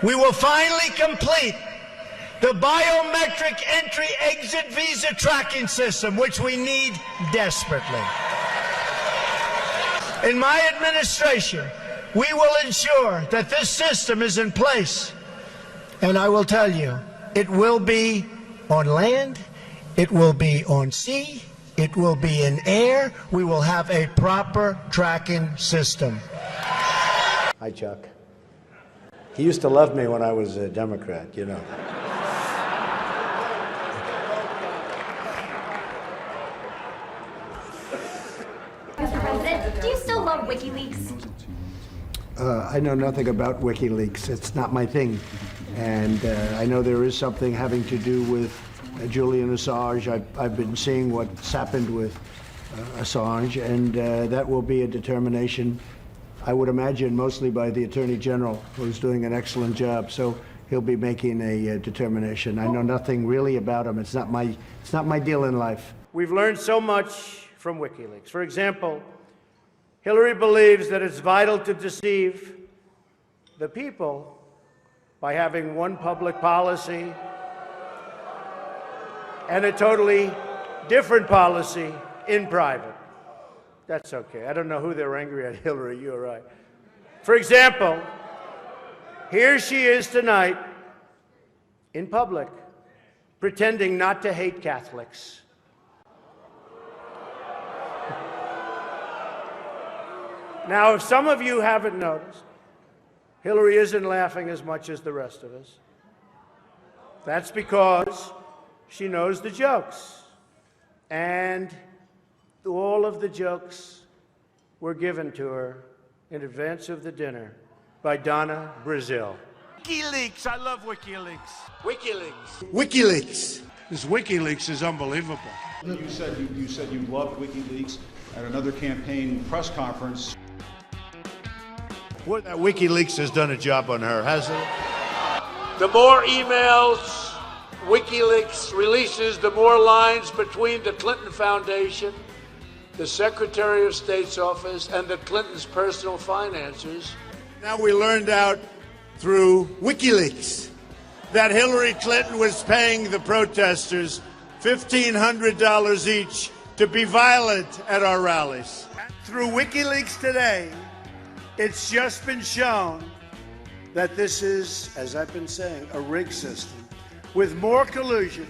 We will finally complete the biometric entry-exit visa tracking system, which we need desperately. In my administration, we will ensure that this system is in place. And I will tell you, it will be on land, it will be on sea, it will be in air. We will have a proper tracking system. Hi, Chuck. He used to love me when I was a Democrat, you know. Mr. President, do you still love WikiLeaks? I know nothing about WikiLeaks. It's not my thing. And I know there is something having to do with Julian Assange. I've been seeing what's happened with Assange, and that will be a determination, I would imagine, mostly by the Attorney General, who's doing an excellent job. So he'll be making a determination. I know nothing really about him. It's not my deal in life. We've learned so much from WikiLeaks. For example, Hillary believes that it's vital to deceive the people by having one public policy and a totally different policy in private. That's okay. I don't know who they're angry at, Hillary, you're right. For example, here she is tonight in public pretending not to hate Catholics. Now, if some of you haven't noticed, Hillary isn't laughing as much as the rest of us. That's because she knows the jokes. And all of the jokes were given to her in advance of the dinner by Donna Brazil. WikiLeaks, I love WikiLeaks. WikiLeaks. WikiLeaks. This WikiLeaks is unbelievable. You said you loved WikiLeaks at another campaign press conference. That WikiLeaks has done a job on her, hasn't it? The more emails WikiLeaks releases, the more lines between the Clinton Foundation, the Secretary of State's office, and the Clintons' personal financiers. Now we learned out through WikiLeaks that Hillary Clinton was paying the protesters $1,500 each to be violent at our rallies. Through WikiLeaks today, it's just been shown that this is, as I've been saying, a rigged system with more collusion,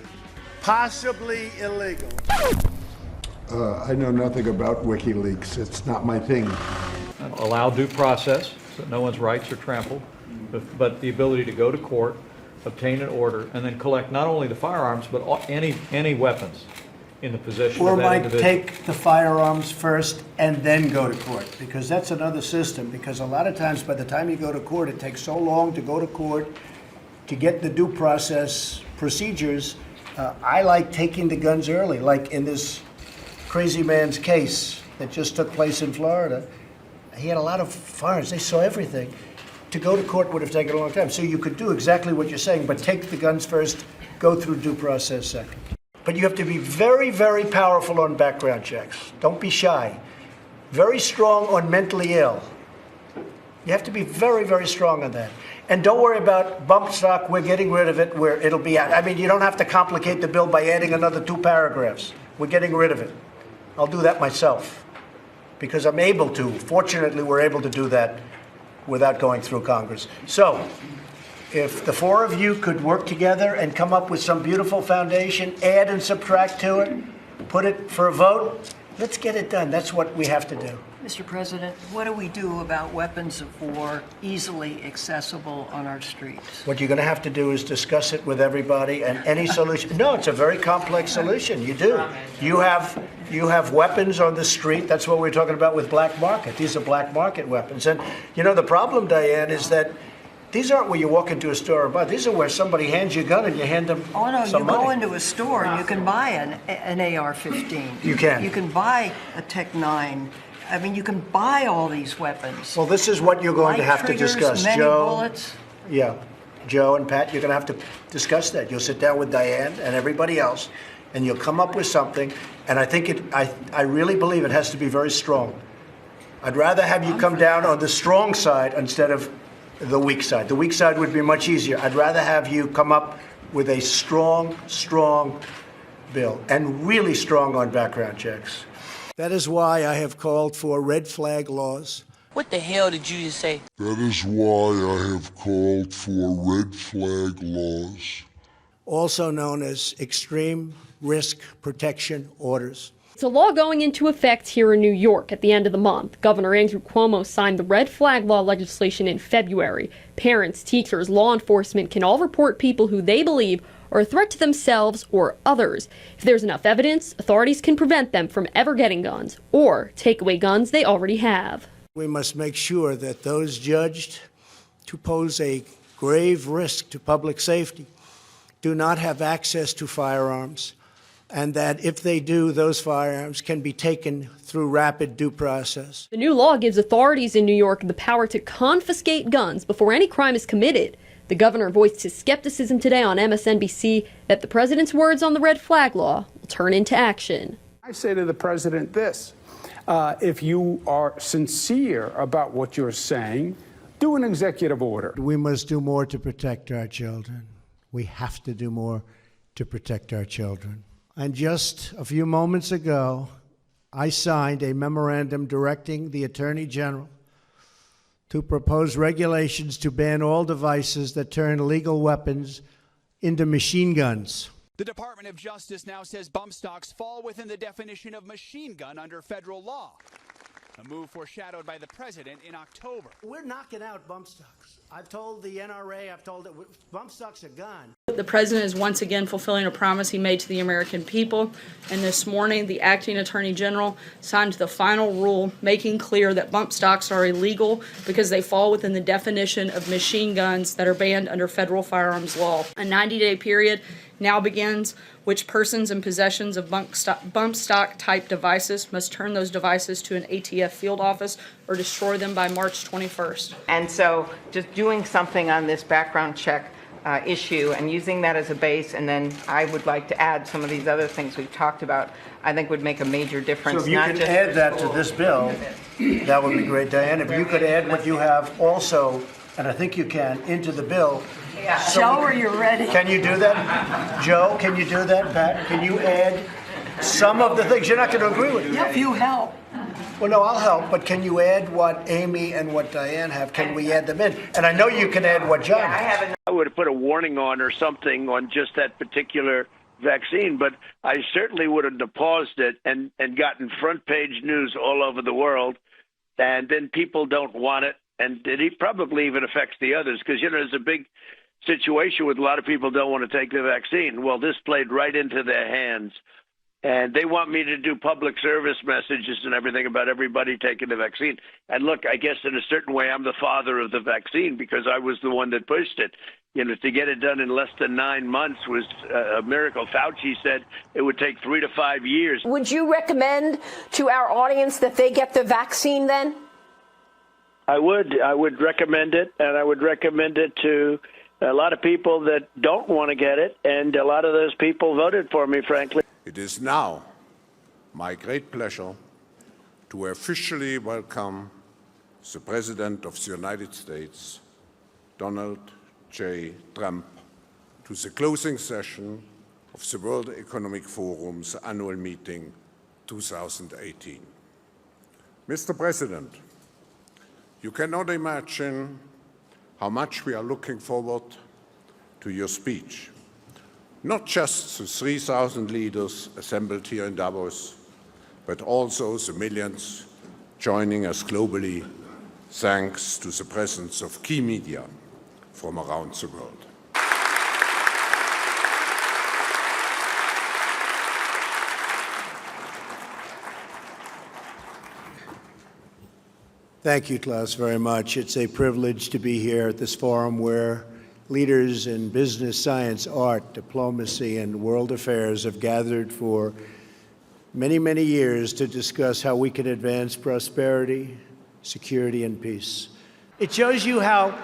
possibly illegal. I know nothing about WikiLeaks. It's not my thing. Allow due process, so no one's rights are trampled, but the ability to go to court, obtain an order, and then collect not only the firearms, but any weapons in the possession Or of that might individual. take the firearms first and then go to court, because that's another system, because a lot of times by the time you go to court, it takes so long to go to court to get the due process procedures. I like taking the guns early, like in this crazy man's case that just took place in Florida. He had a lot of firearms. They saw everything. To go to court would have taken a long time. So you could do exactly what you're saying, but take the guns first, go through due process second. But you have to be very, very powerful on background checks. Don't be shy. Very strong on mentally ill. You have to be very, very strong on that. And don't worry about bump stock. We're getting rid of it where it'll be out. I mean, you don't have to complicate the bill by adding another 2 paragraphs. We're getting rid of it. I'll do that myself because I'm able to. Fortunately, we're able to do that without going through Congress. So if the 4 of you could work together and come up with some beautiful foundation, add and subtract to it, put it for a vote, let's get it done. That's what we have to do. Mr. President, what do we do about weapons of war easily accessible on our streets? What you're going to have to do is discuss it with everybody and any solution. No, it's a very complex solution. You do. You have weapons on the street. That's what we're talking about with black market. These are black market weapons. And, you know, the problem, Diane, is that these aren't where you walk into a store or buy. These are where somebody hands you a gun and you hand them Oh, no, some you money. go into a store and you can buy an AR-15. You can. You can buy a Tech-9. I mean, you can buy all these weapons. Well, this is what you're going to Light have to triggers, discuss, many Joe. bullets. Yeah, Joe and Pat, you're going to have to discuss that. You'll sit down with Diane and everybody else, and you'll come up with something. And I think I really believe it has to be very strong. I'd rather have you come down on the strong side instead of the weak side. The weak side would be much easier. I'd rather have you come up with a strong bill, and really strong on background checks. That is why I have called for red flag laws. What the hell did you just say? That is why I have called for red flag laws, Also known as extreme risk protection orders. It's a law going into effect here in New York at the end of the month. Governor Andrew Cuomo signed the red flag law legislation in February. Parents, teachers, law enforcement can all report people who they believe are a threat to themselves or others. If there's enough evidence, authorities can prevent them from ever getting guns or take away guns they already have. We must make sure that those judged to pose a grave risk to public safety do not have access to firearms, and that if they do, those firearms can be taken through rapid due process. The new law gives authorities in New York the power to confiscate guns before any crime is committed. The governor voiced his skepticism today on MSNBC that the president's words on the red flag law will turn into action. I say to the president this, if you are sincere about what you're saying, do an executive order. We must do more to protect our children. We have to do more to protect our children. And just a few moments ago, I signed a memorandum directing the Attorney General to propose regulations to ban all devices that turn legal weapons into machine guns. The Department of Justice now says bump stocks fall within the definition of machine gun under federal law, a move foreshadowed by the president in October. We're knocking out bump stocks. I've told the NRA, I've told it, bump stocks are gone. The president is once again fulfilling a promise he made to the American people. And this morning, the acting attorney general signed the final rule making clear that bump stocks are illegal because they fall within the definition of machine guns that are banned under federal firearms law. A 90-day period now begins, which persons in possessions of bump stock type devices must turn those devices to an ATF field office or destroy them by March 21st. And so just doing something on this background check issue and using that as a base, and then I would like to add some of these other things we've talked about, I think would make a major difference. So if you could add that to this bill, that would be great, Diane. If you could add what you have also, and I think you can, into the bill. So Joe, are you ready? Can you do that? Joe, can you do that? Pat, can you add some of the things? You're not going to agree with me. Yeah, if you help. Well, no, I'll help, but can you add what Amy and what Diane have? Can we add them in? And I know you can add what John has. I would have put a warning on or something on just that particular vaccine, but I certainly would have paused it and gotten front page news all over the world, and then people don't want it, and it probably even affects the others, because, there's a big situation with a lot of people don't want to take the vaccine. Well, this played right into their hands. And they want me to do public service messages and everything about everybody taking the vaccine. And look, I guess in a certain way, I'm the father of the vaccine because I was the one that pushed it. To get it done in less than 9 months was a miracle. Fauci said it would take 3 to 5 years. Would you recommend to our audience that they get the vaccine then? I would recommend it, and I would recommend it to a lot of people that don't want to get it, and a lot of those people voted for me, frankly. It is now my great pleasure to officially welcome the President of the United States, Donald J. Trump, to the closing session of the World Economic Forum's annual meeting 2018. Mr. President, you cannot imagine how much we are looking forward to your speech. Not just the 3,000 leaders assembled here in Davos, but also the millions joining us globally, thanks to the presence of key media from around the world. Thank you, Klaus, very much. It's a privilege to be here at this forum where leaders in business, science, art, diplomacy, and world affairs have gathered for many, many years to discuss how we can advance prosperity, security, and peace. It shows you how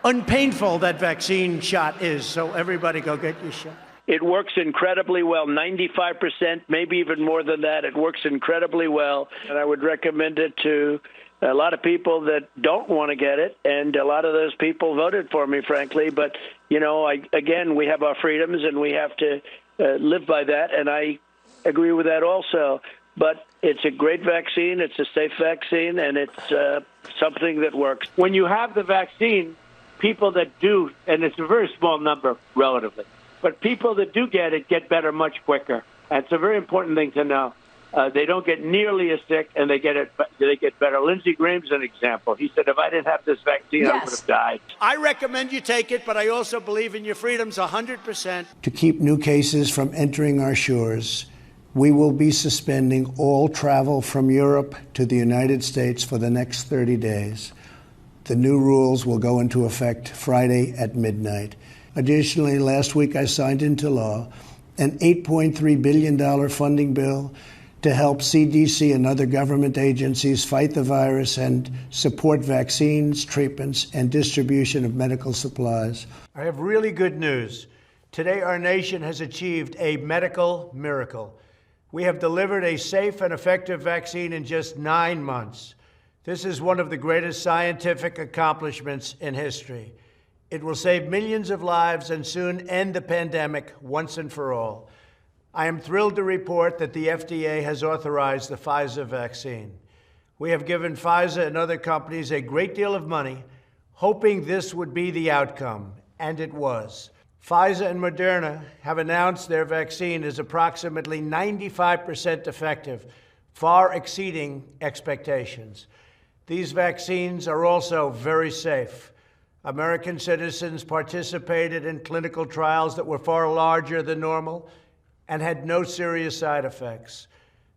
unpainful that vaccine shot is, so everybody go get your shot. It works incredibly well, 95%, maybe even more than that. It works incredibly well, and I would recommend it to a lot of people that don't want to get it, and a lot of those people voted for me, frankly. But, you know, again, we have our freedoms, and we have to live by that, and I agree with that also. But it's a great vaccine, it's a safe vaccine, and it's something that works. When you have the vaccine, people that do, and it's a very small number relatively, but people that do get it get better much quicker. And it's a very important thing to know. They don't get nearly as sick, and they get better. Lindsey Graham's an example. He said, if I didn't have this vaccine, I would have died. I recommend you take it, but I also believe in your freedoms 100%. To keep new cases from entering our shores, we will be suspending all travel from Europe to the United States for the next 30 days. The new rules will go into effect Friday at midnight. Additionally, last week I signed into law an $8.3 billion funding bill to help CDC and other government agencies fight the virus and support vaccines, treatments, and distribution of medical supplies. I have really good news. Today, our nation has achieved a medical miracle. We have delivered a safe and effective vaccine in just 9 months. This is one of the greatest scientific accomplishments in history. It will save millions of lives and soon end the pandemic once and for all. I am thrilled to report that the FDA has authorized the Pfizer vaccine. We have given Pfizer and other companies a great deal of money, hoping this would be the outcome, and it was. Pfizer and Moderna have announced their vaccine is approximately 95% effective, far exceeding expectations. These vaccines are also very safe. American citizens participated in clinical trials that were far larger than normal and had no serious side effects.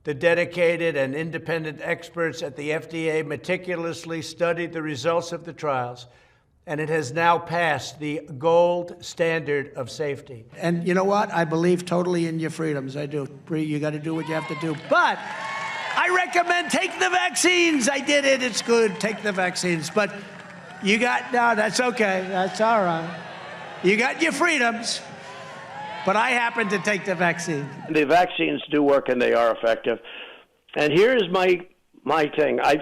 The dedicated and independent experts at the FDA meticulously studied the results of the trials, and it has now passed the gold standard of safety. And you know what? I believe totally in your freedoms. I do. You got to do what you have to do. But I recommend take the vaccines. I did it. It's good. Take the vaccines. But no, that's okay. That's all right. You got your freedoms. But I happen to take the vaccine. The vaccines do work, and they are effective. And here's my thing. I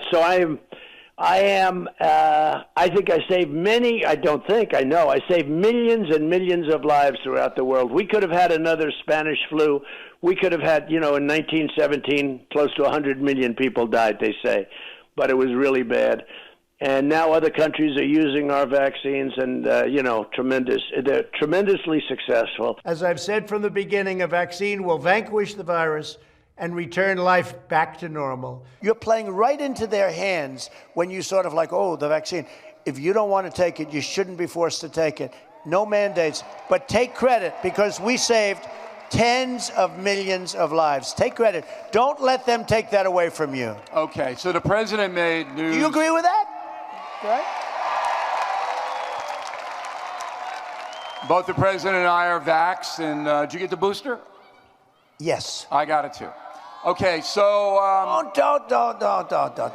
think I saved many. I don't think. I know. I saved millions and millions of lives throughout the world. We could have had another Spanish flu. We could have had, in 1917, close to 100 million people died, they say. But it was really bad. And now other countries are using our vaccines, and, tremendous. They're tremendously successful. As I've said from the beginning, a vaccine will vanquish the virus and return life back to normal. You're playing right into their hands when you sort of like, oh, the vaccine. If you don't want to take it, you shouldn't be forced to take it. No mandates, but take credit because we saved tens of millions of lives. Take credit. Don't let them take that away from you. Okay, so the president made news. Do you agree with that? Right? Both the president and I are vaxxed, and did you get the booster? Yes. I got it too. Okay, so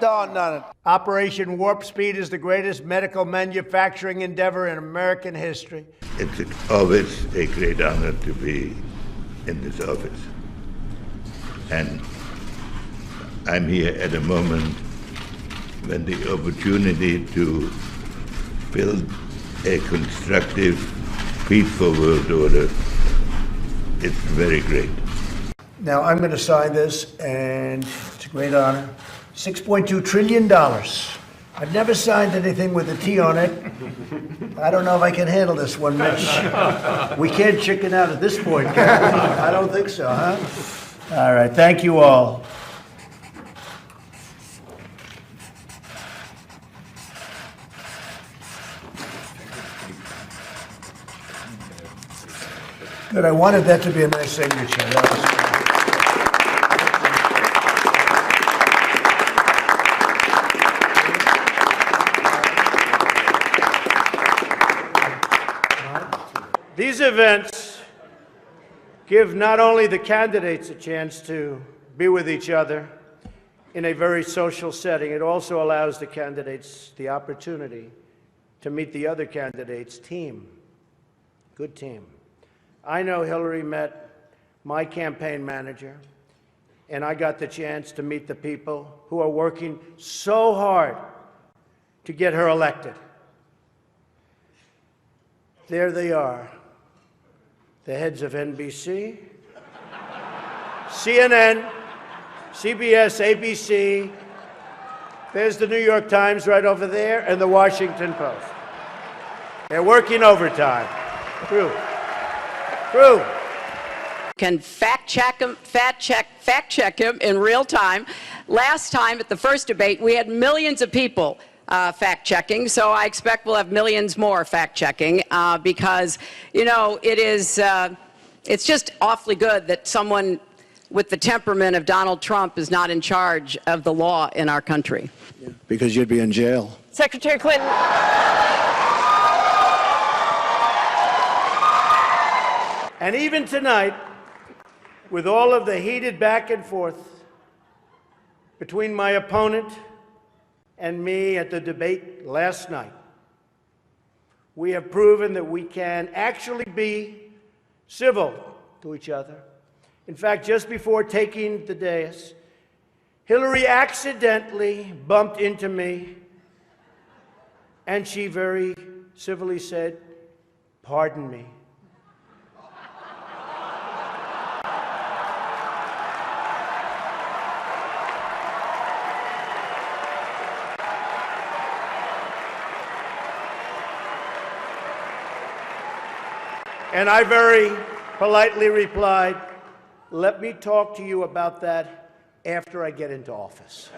Don't. Operation Warp Speed is the greatest medical manufacturing endeavor in American history. It's always a great honor to be in this office. And I'm here at a moment when the opportunity to build a constructive, peaceful world order is very great. Now, I'm going to sign this, and it's a great honor. $6.2 trillion. I've never signed anything with a T on it. I don't know if I can handle this one, Mitch. We can't chicken out at this point, can we? I don't think so, huh? All right, thank you all. Good, I wanted that to be a nice signature. That was These events give not only the candidates a chance to be with each other in a very social setting, it also allows the candidates the opportunity to meet the other candidates' team. Good team. I know Hillary met my campaign manager. and I got the chance to meet the people who are working so hard to get her elected. There they are, the heads of NBC, CNN, CBS, ABC. There's the New York Times right over there, and the Washington Post. They're working overtime. True. Can fact check him in real time. Last time at the first debate, we had millions of people fact checking, so I expect we'll have millions more fact checking because, you know, it's just awfully good that someone with the temperament of Donald Trump is not in charge of the law in our country. Because you'd be in jail. Secretary Clinton. And even tonight, with all of the heated back and forth between my opponent and me at the debate last night, we have proven that we can actually be civil to each other. In fact, just before taking the dais, Hillary accidentally bumped into me, and she very civilly said, "Pardon me." And I very politely replied, "Let me talk to you about that after I get into office."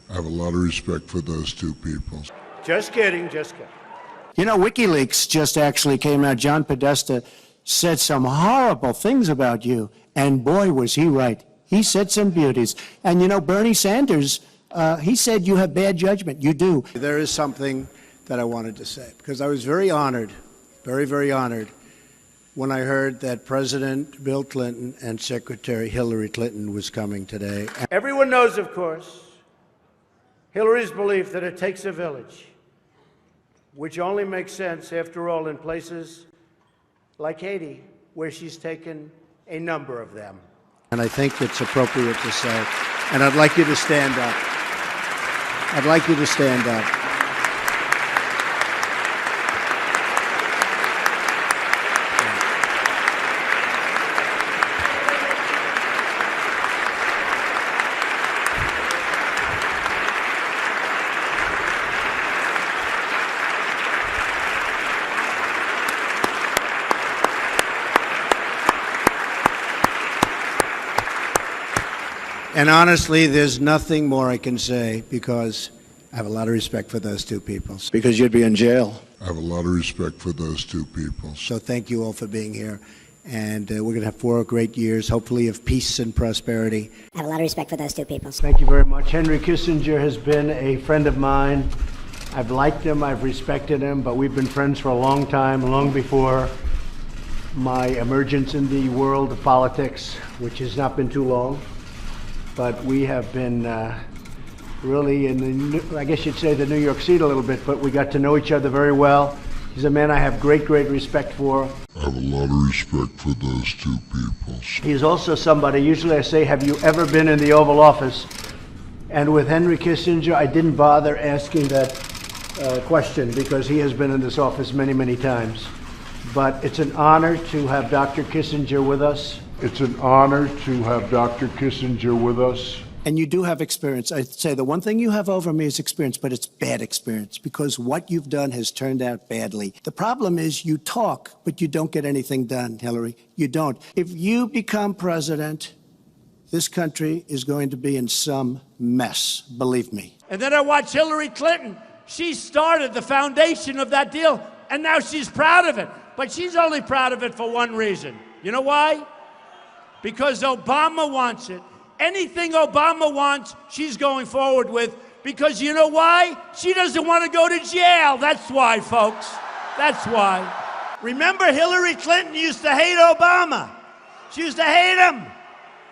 I have a lot of respect for those two people. Just kidding, just kidding. You know, WikiLeaks just actually came out. John Podesta said some horrible things about you, and boy, was he right. He said some beauties. And you know, Bernie Sanders, he said you have bad judgment. You do. There is something that I wanted to say, because I was very honored, very, very honored, when I heard that President Bill Clinton and Secretary Hillary Clinton was coming today. Everyone knows, of course, Hillary's belief that it takes a village, which only makes sense, after all, in places like Haiti, where she's taken a number of them. And I think it's appropriate to say, and I'd like you to stand up. I'd like you to stand up. And honestly, there's nothing more I can say, because I have a lot of respect for those two people. Because you'd be in jail. I have a lot of respect for those two people. So thank you all for being here. And we're going to have 4 great years, hopefully, of peace and prosperity. I have a lot of respect for those two people. Thank you very much. Henry Kissinger has been a friend of mine. I've liked him, I've respected him, but we've been friends for a long time, long before my emergence in the world of politics, which has not been too long. But we have been really in the, I guess you'd say, the New York seat a little bit, but we got to know each other very well. He's a man I have great, great respect for. I have a lot of respect for those two people. He's also somebody, usually I say, have you ever been in the Oval Office? And with Henry Kissinger, I didn't bother asking that question, because he has been in this office many, many times. But it's an honor to have Dr. Kissinger with us. It's an honor to have Dr. Kissinger with us. And you do have experience. I'd say the one thing you have over me is experience, but it's bad experience, because what you've done has turned out badly. The problem is you talk, but you don't get anything done, Hillary. You don't. If you become president, this country is going to be in some mess, believe me. And then I watch Hillary Clinton. She started the foundation of that deal, and now she's proud of it. But she's only proud of it for one reason. You know why? Because Obama wants it. Anything Obama wants, she's going forward with. Because you know why? She doesn't want to go to jail. That's why, folks. That's why. Remember, Hillary Clinton used to hate Obama. She used to hate him.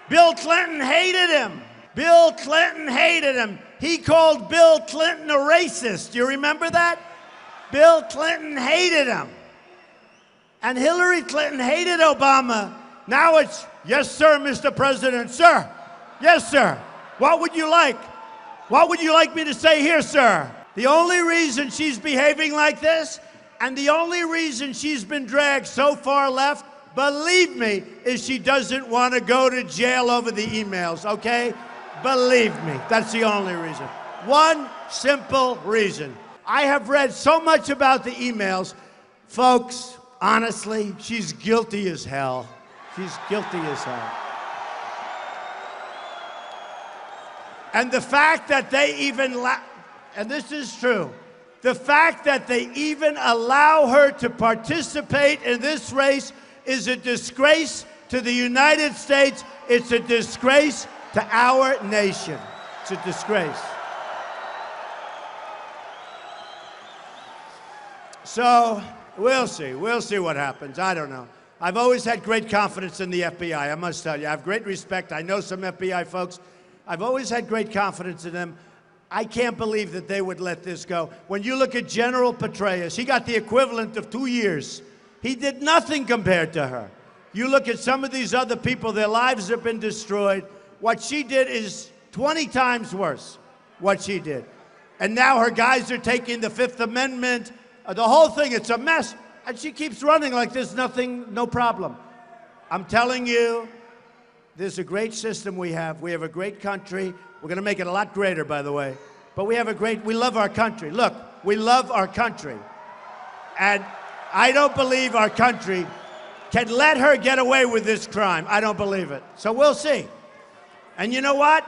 Bill Clinton hated him. Bill Clinton hated him. He called Bill Clinton a racist. Do you remember that? Bill Clinton hated him. And Hillary Clinton hated Obama. Now it's, yes, sir, Mr. President, sir. Yes, sir. What would you like? What would you like me to say here, sir? The only reason she's behaving like this, and the only reason she's been dragged so far left, believe me, is she doesn't want to go to jail over the emails, okay? Believe me, that's the only reason. One simple reason. I have read so much about the emails. Folks, honestly, she's guilty as hell. She's guilty as hell. And the fact that they even, and this is true, the fact that they even allow her to participate in this race is a disgrace to the United States. It's a disgrace to our nation. It's a disgrace. So we'll see. We'll see what happens. I don't know. I've always had great confidence in the FBI, I must tell you. I have great respect. I know some FBI folks. I've always had great confidence in them. I can't believe that they would let this go. When you look at General Petraeus, he got the equivalent of 2 years. He did nothing compared to her. You look at some of these other people, their lives have been destroyed. What she did is 20 times worse, what she did. And now her guys are taking the Fifth Amendment, the whole thing, it's a mess. And she keeps running like there's nothing, no problem. I'm telling you, there's a great system we have. We have a great country. We're going to make it a lot greater, by the way. But we love our country. Look, we love our country. And I don't believe our country can let her get away with this crime. I don't believe it. So we'll see. And you know what?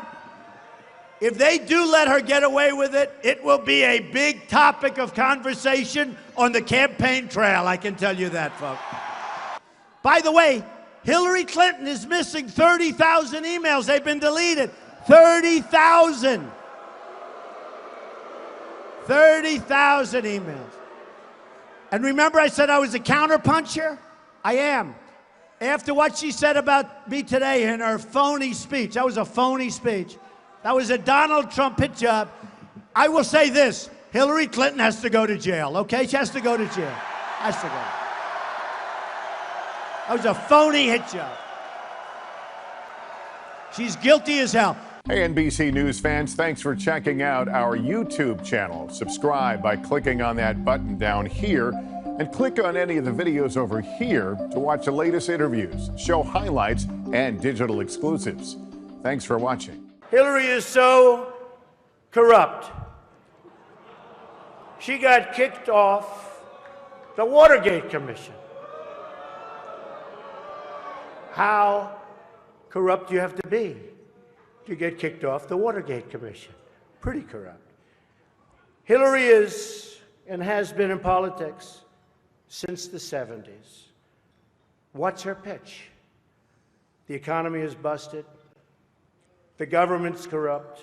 If they do let her get away with it, it will be a big topic of conversation on the campaign trail. I can tell you that, folks. By the way, Hillary Clinton is missing 30,000 emails. They've been deleted. 30,000. 30,000 emails. And remember I said I was a counterpuncher? I am. After what she said about me today in her phony speech, that was a phony speech. That was a Donald Trump hit job. I will say this, Hillary Clinton has to go to jail, okay? She has to go to jail. Has to go. That was a phony hit job. She's guilty as hell. Hey, NBC News fans, thanks for checking out our YouTube channel. Subscribe by clicking on that button down here and click on any of the videos over here to watch the latest interviews, show highlights, and digital exclusives. Thanks for watching. Hillary is so corrupt. She got kicked off the Watergate Commission. How corrupt you have to be to get kicked off the Watergate Commission. Pretty corrupt. Hillary is and has been in politics since the 70s. What's her pitch? The economy is busted. The government's corrupt.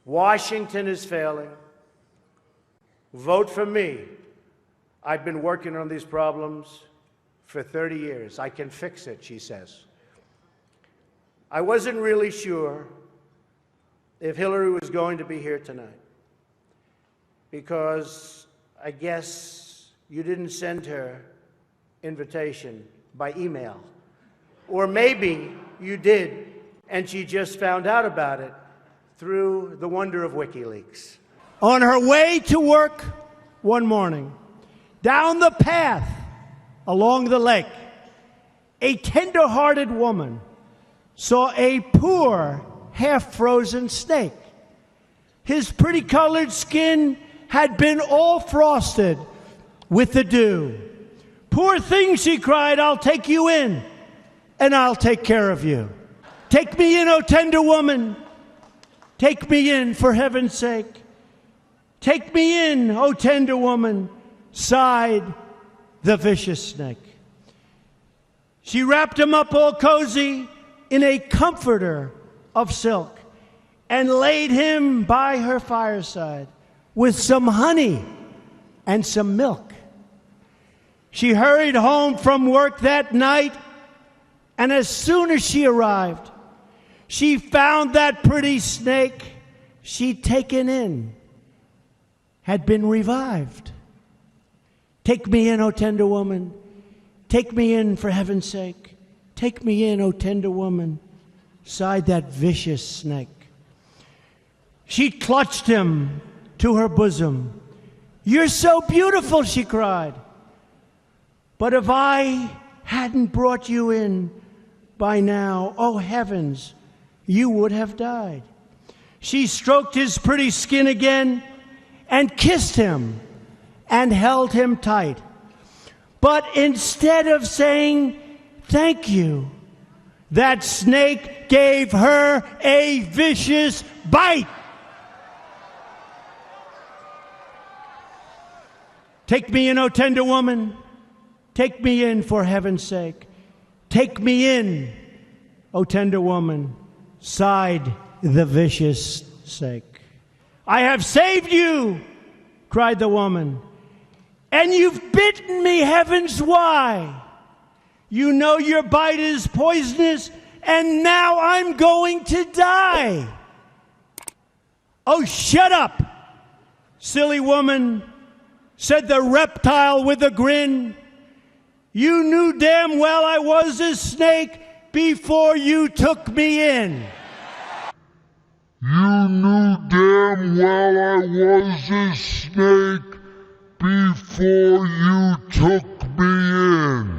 Washington is failing. Vote for me. I've been working on these problems for 30 years. I can fix it, she says. I wasn't really sure if Hillary was going to be here tonight because I guess you didn't send her invitation by email. Or maybe you did and she just found out about it through the wonder of WikiLeaks. On her way to work one morning, down the path along the lake, a tender-hearted woman saw a poor, half-frozen snake. His pretty-colored skin had been all frosted with the dew. "Poor thing," she cried, "I'll take you in, and I'll take care of you. Take me in, O tender woman. Take me in, for heaven's sake. Take me in, O tender woman," sighed the vicious snake. She wrapped him up all cozy in a comforter of silk and laid him by her fireside with some honey and some milk. She hurried home from work that night, and as soon as she arrived, she found that pretty snake she'd taken in had been revived. "Take me in, O tender woman. Take me in, for heaven's sake. Take me in, O tender woman, sighed that vicious snake. She clutched him to her bosom. You're so beautiful, she cried. But if I hadn't brought you in by now, oh heavens, you would have died. She stroked his pretty skin again and kissed him and held him tight. But instead of saying thank you, that snake gave her a vicious bite. Take me in, O tender woman. Take me in, for heaven's sake. Take me in, O tender woman, sighed the vicious snake. I have saved you, cried the woman, and you've bitten me, heavens, why? You know your bite is poisonous, and now I'm going to die. Oh, shut up, silly woman, said the reptile with a grin. You knew damn well I was a snake before you took me in. You knew damn well I was a snake before you took me in.